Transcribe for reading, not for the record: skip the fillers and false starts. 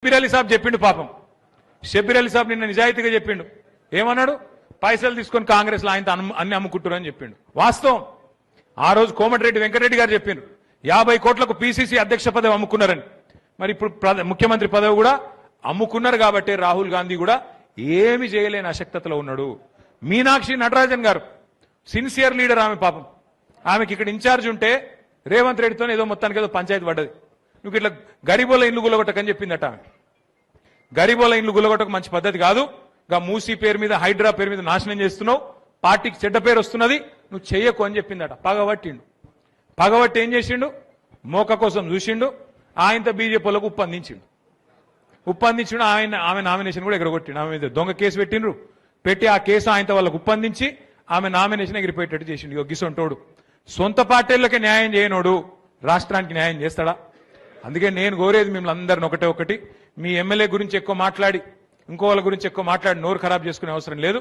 షబ్బీర్ అలీ సాబ్ చెప్పిండు పాపం. షబ్బీర్ అలీ సాబ్ నిన్న నిజాయితీగా చెప్పిండు. ఏమన్నాడు? పైసలు తీసుకొని కాంగ్రెస్ లో ఆయన అన్ని అమ్ముకుంటారని చెప్పిండు. వాస్తవం. ఆ రోజు కోమటిరెడ్డి వెంకటరెడ్డి గారు చెప్పిండ్రు 50 కోట్లకు పీసీసీ అధ్యక్ష పదవి అమ్ముకున్నారని. మరి ఇప్పుడు ముఖ్యమంత్రి పదవి కూడా అమ్ముకున్నారు కాబట్టి రాహుల్ గాంధీ కూడా ఏమి చేయలేని అశక్తతలో ఉన్నాడు. మీనాక్షి నటరాజన్ గారు సిన్సియర్ లీడర్ ఆమె పాపం. ఆమెకి ఇక్కడ ఇన్ఛార్జ్ ఉంటే రేవంత్ రెడ్డితో ఏదో మొత్తానికి ఏదో పంచాయతీ పడ్డది. నువ్వు ఇట్లా గరీబోల ఇండ్లు గుల్లగొట్టకని చెప్పిందట ఆమె. గరీబోల ఇండ్లు గుల్లగొట్టక మంచి పద్ధతి కాదు. గా మూసీ పేరు మీద హైడ్రా పేరు మీద నాశనం చేస్తున్నావు, పార్టీకి చెడ్డ పేరు వస్తున్నది, నువ్వు చెయ్యకు అని చెప్పిందట. పగబట్టిండు. పగబట్టి ఏం చేసిండు? మోక కోసం చూసిండు. ఆయనతో బీజేపీలకు ఉప్పందించిండు. ఆమె నామినేషన్ కూడా ఎగరగొట్టిండు. ఆమె మీద దొంగ కేసు పెట్టిండ్రు. పెట్టి ఆ కేసు ఆయనతో వాళ్ళకు ఉప్పందించి ఆమె నామినేషన్ ఎగిరిపోయేటట్టు చేసిండు. ఇగో గిసొంటోడు సొంత పార్టీలకే న్యాయం చేయనోడు రాష్ట్రానికి న్యాయం చేస్తాడా? అందుకే నేను కోరేది మిమ్మల్ని అందరిని ఒకటి, మీ ఎమ్మెల్యే గురించి ఎక్కువ మాట్లాడి ఇంకో వాళ్ళ గురించి ఎక్కువ మాట్లాడి నోరు ఖరాబ్ చేసుకునే అవసరం లేదు.